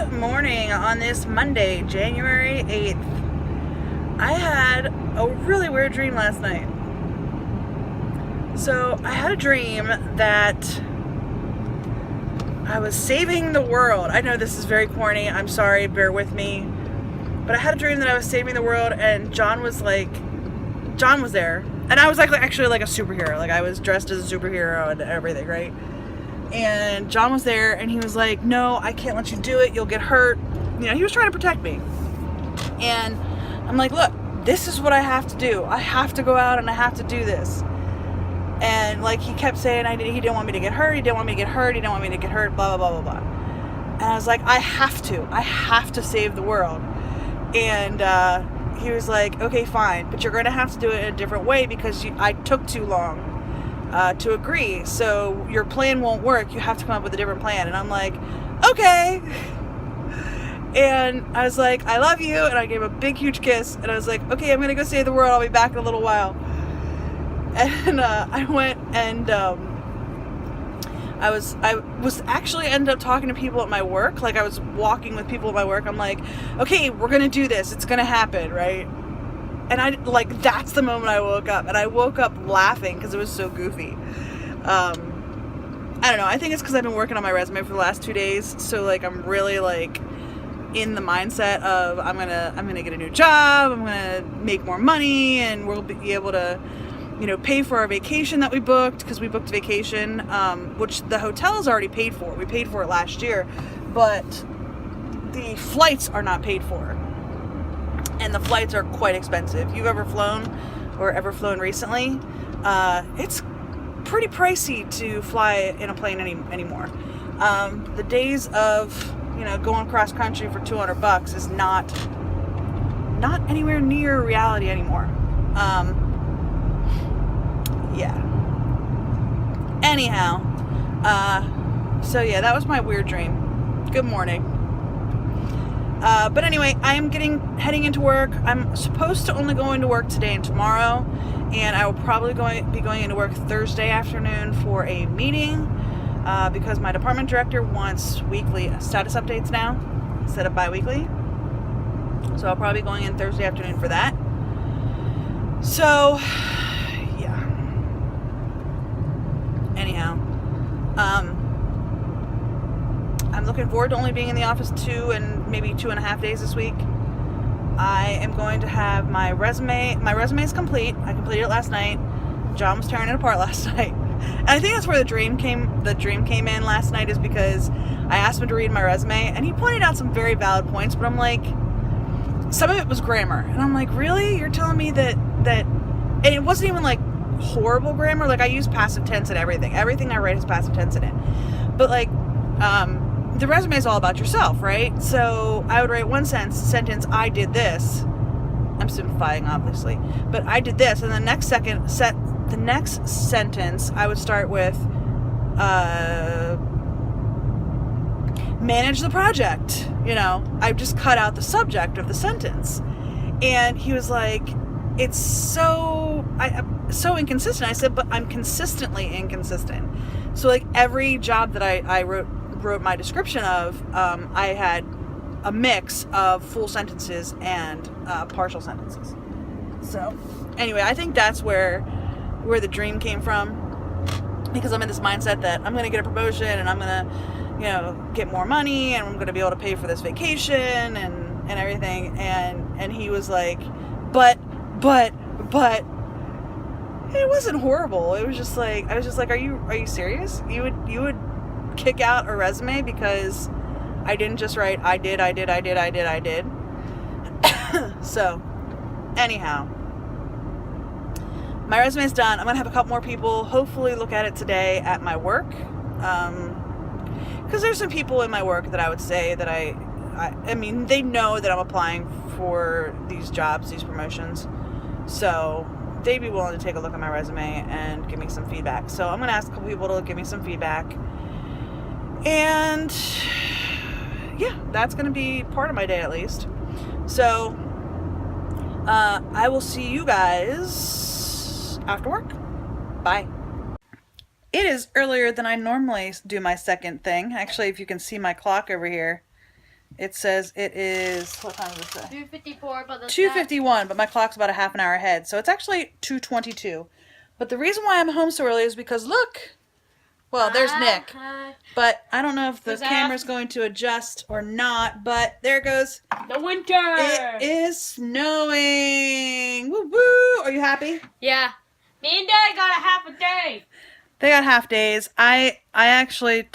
Good morning on this Monday, January 8th. I had a really weird dream last night. So I had a dream that I was saving the world. I know this is very corny. I'm sorry, bear with me. But I had a dream that I was saving the world and John was there. And I was actually like a superhero. Like I was dressed as a superhero and everything, right? And John was there and he was like, no, I can't let you do it. You'll get hurt. You know, he was trying to protect me. And I'm like, look, this is what I have to do. I have to go out and I have to do this. And like he kept saying he didn't want me to get hurt. He didn't want me to get hurt. He didn't want me to get hurt. Blah, blah, blah, blah, blah. And I was like, I have to save the world. And he was like, okay, fine. But you're going to have to do it in a different way because I took too long to agree, so your plan won't work. You have to come up with a different plan. And I'm like, okay. And I was like, I love you. And I gave him a big, huge kiss. And I was like, okay, I'm gonna go save the world. I'll be back in a little while. And I went and I was actually ended up talking to people at my work. Like I was walking with people at my work. I'm like, okay, we're gonna do this. It's gonna happen, right? And that's the moment I woke up. And I woke up laughing because it was so goofy. I don't know. I think it's because I've been working on my resume for the last 2 days. So I'm really in the mindset of I'm gonna get a new job. I'm gonna make more money, and we'll be able to, pay for our vacation that we booked, because we booked a vacation, which the hotel is already paid for. We paid for it last year, but the flights are not paid for. And the flights are quite expensive. If you've ever flown or ever flown recently, it's pretty pricey to fly in a plane anymore. The days of, going cross country for $200 is not anywhere near reality anymore. Yeah. Anyhow, so yeah, that was my weird dream. Good morning. But anyway, I am heading into work. I'm supposed to only go into work today and tomorrow, and I will probably be going into work Thursday afternoon for a meeting, because my department director wants weekly status updates now instead of bi-weekly. So I'll probably be going in Thursday afternoon for that. So, yeah. Anyhow, I'm looking forward to only being in the office 2 and maybe 2.5 days this week. I am going to have my resume. My resume is complete. I completed it last night. John was tearing it apart last night. And I think that's where the dream came in last night, is because I asked him to read my resume and he pointed out some very valid points, but I'm like, some of it was grammar. And I'm like, really? You're telling me that and it wasn't even horrible grammar. I use passive tense in everything. Everything I write is passive tense in it. But the resume is all about yourself, right? So I would write one sentence, I did this. I'm simplifying, obviously, but I did this, and the next sentence I would start with, manage the project. I just cut out the subject of the sentence, and he was like, it's so inconsistent. I said, but I'm consistently inconsistent. So every job that I wrote my description of, I had a mix of full sentences and partial sentences. So anyway, I think that's where the dream came from, because I'm in this mindset that I'm going to get a promotion and I'm going to, get more money, and I'm going to be able to pay for this vacation and everything. And he was like, but it wasn't horrible. It was just I was just like, are you serious? You would kick out a resume because I didn't just write I did. So anyhow, my resume is done. I'm gonna have a couple more people hopefully look at it today at my work, because there's some people in my work that I would say that I mean, they know that I'm applying for these jobs, these promotions, so they'd be willing to take a look at my resume and give me some feedback. So I'm gonna ask a couple people to give me some feedback. And yeah, that's going to be part of my day at least. So I will see you guys after work. Bye. It is earlier than I normally do my second thing. Actually, if you can see my clock over here, It says it is, what time does it say? 2:54, but the 2:51, but my clock's about a half an hour ahead, so it's actually 2:22. But the reason why I'm home so early is because look, well, there's Nick, but I don't know if the camera's going to adjust or not, but there it goes. The winter! It is snowing! Woo woo! Are you happy? Yeah. Me and Dad got a half a day. They got half days. I actually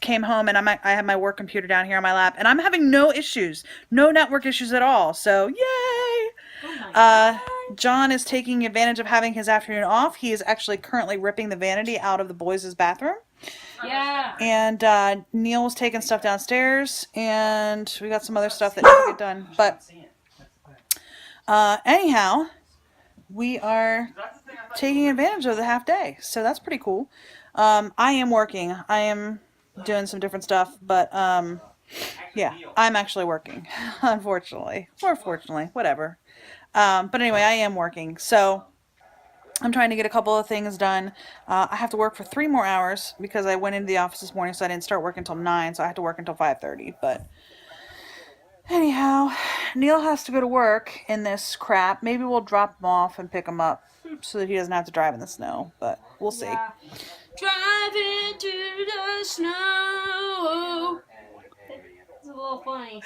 came home and I have my work computer down here on my lap, and I'm having no issues, no network issues at all. So yay! Oh my God. John is taking advantage of having his afternoon off. He is actually currently ripping the vanity out of the boys' bathroom. Yeah. And Neil was taking stuff downstairs, and we got some other stuff that needs to get done. But anyhow, we are taking advantage of the half day, so that's pretty cool. I am working. I am doing some different stuff, but yeah, I'm actually working, unfortunately, or fortunately, whatever. But anyway, I am working, so I'm trying to get a couple of things done. I have to work for 3 more hours because I went into the office this morning, so I didn't start work until 9, so I have to work until 5:30. But anyhow, Neil has to go to work in this crap. Maybe we'll drop him off and pick him up so that he doesn't have to drive in the snow, but we'll see. Yeah. Drive into the snow. It's a little funny.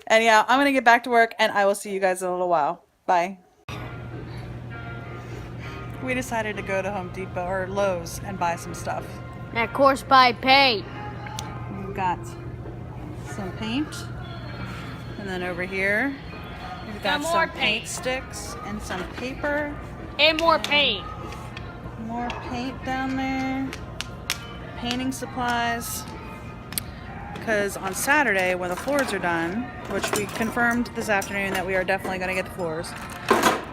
Anyhow, I'm going to get back to work, and I will see you guys in a little while. Bye. We decided to go to Home Depot or Lowe's and buy some stuff. And of course, buy paint. We've got some paint, and then over here we've got more some paint. paint sticks and some paper. And more paint. More paint down there. Painting supplies. Because on Saturday, when the floors are done, which we confirmed this afternoon that we are definitely going to get the floors.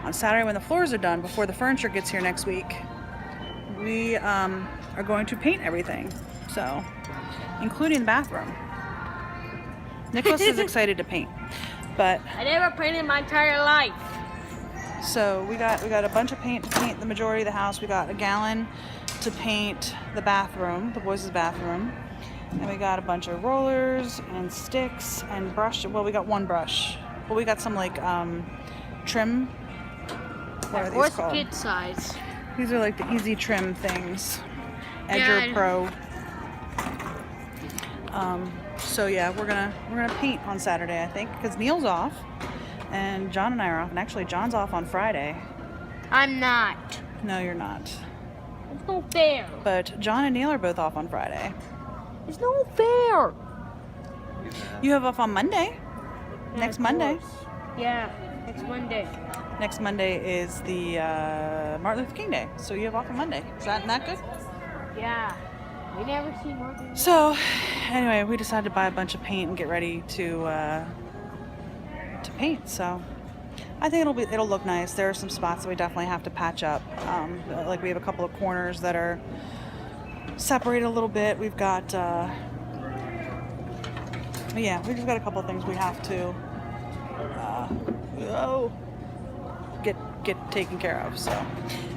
On Saturday, when the floors are done, before the furniture gets here next week, we are going to paint everything. So, including the bathroom. Nicholas is excited to paint, but I never painted my entire life. so we got a bunch of paint to paint the majority of the house. We got a gallon to paint the bathroom, the boys' bathroom, and we got a bunch of rollers and sticks and brush. Well, we got one brush. Well, we got some like trim. What are these What's called? kid size? These are like the easy trim things. Edger Yeah, Pro. So yeah, we're gonna paint on Saturday, I think, because Neil's off, and John and I are off, and actually John's off on Friday. I'm not. No, you're not. It's no fair. But John and Neil are both off on Friday. It's no fair. You have off on Monday. Next Monday. Yeah, next Monday. Next Monday is the Martin Luther King Day, so you have off on Monday. Is that not good? Yeah. We never see Martin. So, anyway, we decided to buy a bunch of paint and get ready to paint. So, I think it'll look nice. There are some spots that we definitely have to patch up. Like we have a couple of corners that are separated a little bit. We've got, yeah, we just got a couple of things we have to get taken care of. So,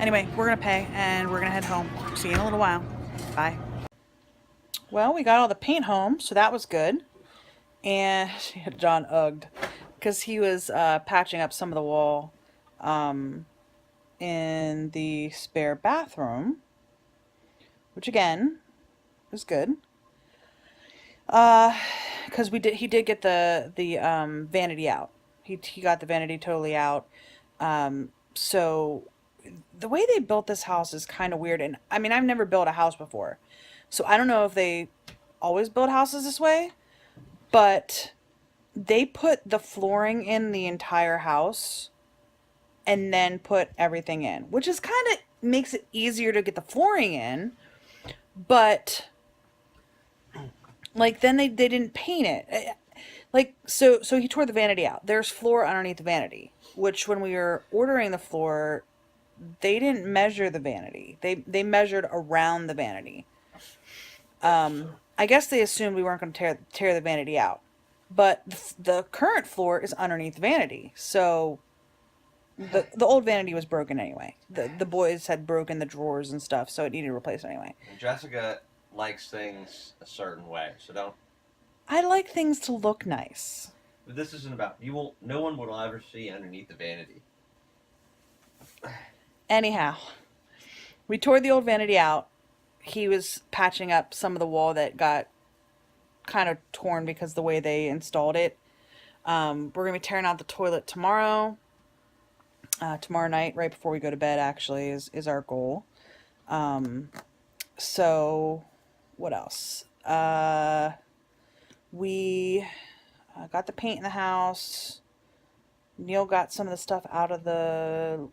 anyway, we're gonna pay and we're gonna head home. See you in a little while. Bye. Well, we got all the paint home, so that was good. And John ugged because he was patching up some of the wall in the spare bathroom, which again was good. Because he did get the vanity out. He got the vanity totally out. So the way they built this house is kind of weird. And I mean, I've never built a house before, so I don't know if they always build houses this way, but they put the flooring in the entire house and then put everything in, which is kind of makes it easier to get the flooring in, but like then they didn't paint it. Like so he tore the vanity out. There's floor underneath the vanity, which when we were ordering the floor, they didn't measure the vanity. They measured around the vanity. I guess they assumed we weren't going to tear the vanity out. But the current floor is underneath the vanity. So the old vanity was broken anyway. The boys had broken the drawers and stuff, so it needed replaced anyway. Jessica likes things a certain way, so don't I like things to look nice. But this isn't about you. Won't. No one will ever see underneath the vanity. Anyhow, we tore the old vanity out. He was patching up some of the wall that got kind of torn because the way they installed it. We're gonna be tearing out the toilet tomorrow. Tomorrow night, right before we go to bed, actually, is our goal. So, what else? We got the paint in the house. Neil got some of the stuff out of the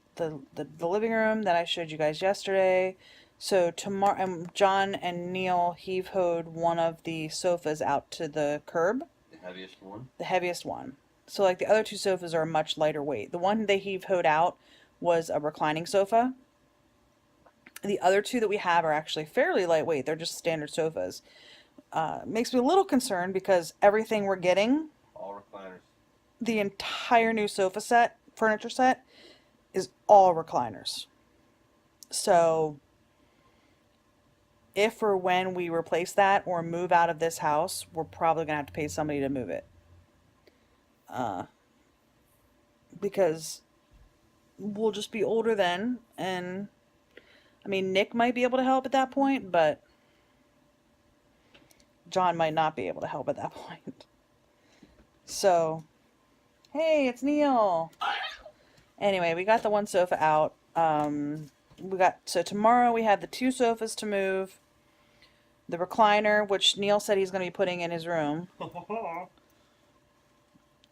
living room that I showed you guys yesterday. So tomorrow, John and Neil heave-hoed one of the sofas out to the curb. The heaviest one. The heaviest one. So like the other two sofas are much lighter weight. The one they heave-hoed out was a reclining sofa. The other two that we have are actually fairly lightweight. They're just standard sofas. Makes me a little concerned because everything we're getting, All recliners. the entire new sofa set, furniture set, is all recliners. So if or when we replace that or move out of this house, we're probably gonna have to pay somebody to move it. Because we'll just be older then, and I mean, Nick might be able to help at that point, but John might not be able to help at that point. So, hey, it's Neil. Anyway, we got the one sofa out. So tomorrow we have the two sofas to move. The recliner, which Neil said he's going to be putting in his room.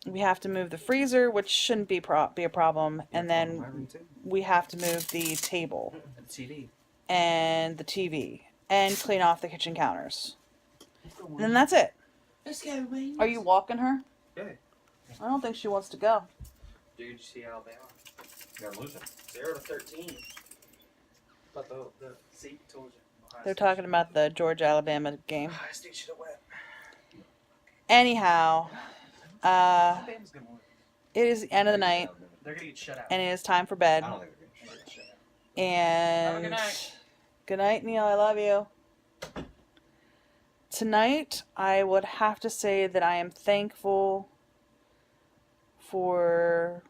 We have to move the freezer, which shouldn't be a problem, and then we have to move the table CD. and the TV and clean off the kitchen counters. And then that's it. Let's go, Wayne. Are you walking her? Yeah. I don't think she wants to go. Dude, you see how they are? They're losing. 0 to 13. But the seat told you. They're talking about the Georgia-Alabama game. Ohio State should have went. Anyhow, Alabama's gonna win. it is the end of the night, They're gonna get shut out. and it is time for bed. I don't think they're They're going gonna get shut out. And Have a good night. good night, Neil. I love you. Tonight, I would have to say that I am thankful for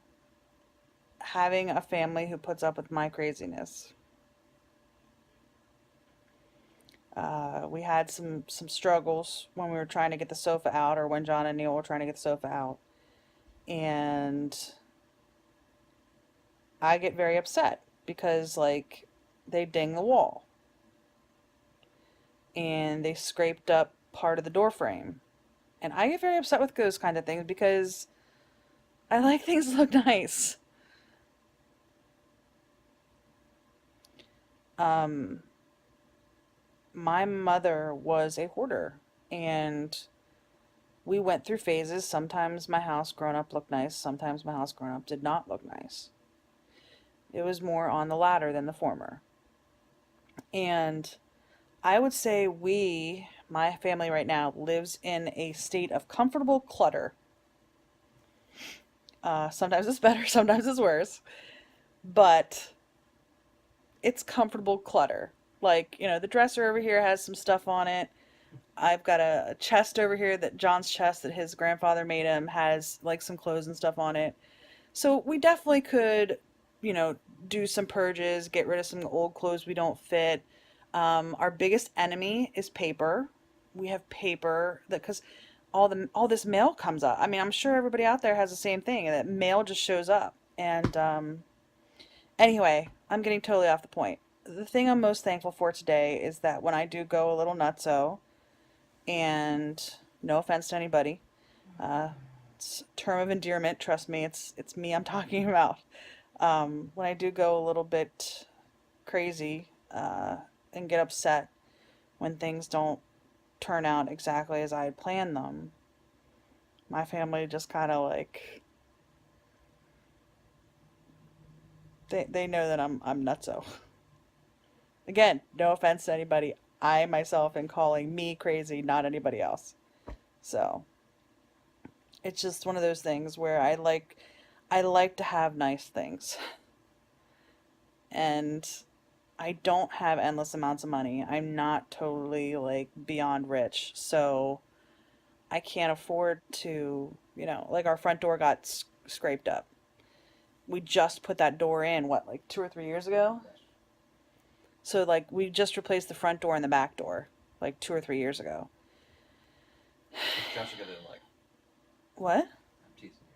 having a family who puts up with my craziness. We had some struggles when we were trying to get the sofa out, or when John and Neil were trying to get the sofa out, and I get very upset because like they ding the wall and they scraped up part of the door frame, and I get very upset with those kind of things because I like things to look nice. My mother was a hoarder, and we went through phases. Sometimes my house growing up looked nice, sometimes my house growing up did not look nice. It was more on the latter than the former. And I would say my family right now, lives in a state of comfortable clutter. Sometimes it's better, sometimes it's worse, but it's comfortable clutter. Like, the dresser over here has some stuff on it. I've got a chest over here, that John's chest that his grandfather made him, has like some clothes and stuff on it. So we definitely could, do some purges, get rid of some old clothes we don't fit. Our biggest enemy is paper. We have paper because all this mail comes up. I mean, I'm sure everybody out there has the same thing, that mail just shows up. And anyway, I'm getting totally off the point. The thing I'm most thankful for today is that when I do go a little nutso, and no offense to anybody, it's a term of endearment, trust me, it's me I'm talking about. When I do go a little bit crazy and get upset when things don't turn out exactly as I had planned them, my family just kind of like, they know that I'm nutso. Again, no offense to anybody. I myself am calling me crazy, not anybody else. So it's just one of those things where I like to have nice things. And I don't have endless amounts of money. I'm not totally like beyond rich. So I can't afford to, like our front door got scraped up. We just put that door in, what, like 2 or 3 years ago? So like we just replaced the front door and the back door like 2 or 3 years ago. Josh is gonna like. What? I'm teasing you.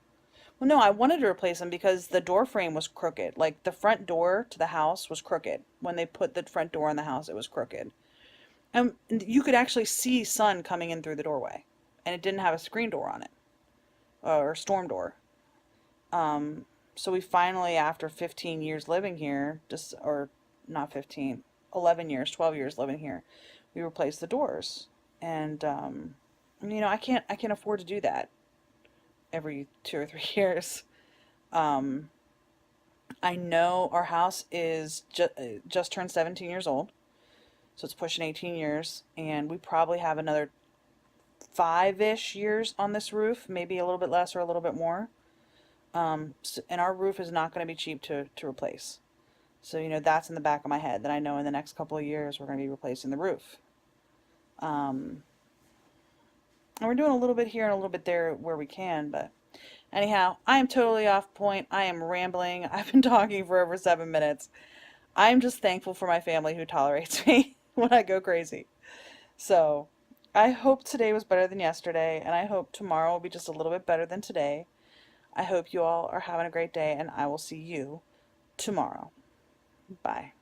Well, no, I wanted to replace them because the door frame was crooked. Like the front door to the house was crooked. When they put the front door in the house, it was crooked. And you could actually see sun coming in through the doorway. And it didn't have a screen door on it. Or storm door. So we finally, after 15 years living here, or not 15, 11 years, 12 years living here, we replaced the doors. And, I can't afford to do that every 2 or 3 years. I know our house is just turned 17 years old, so it's pushing 18 years, and we probably have another 5-ish years on this roof, maybe a little bit less or a little bit more. And our roof is not going to be cheap to replace. So, that's in the back of my head, that I know in the next couple of years we're going to be replacing the roof. And we're doing a little bit here and a little bit there where we can, but anyhow, I am totally off point. I am rambling. I've been talking for over 7 minutes. I'm just thankful for my family who tolerates me when I go crazy. So, I hope today was better than yesterday, and I hope tomorrow will be just a little bit better than today. I hope you all are having a great day, and I will see you tomorrow. Bye.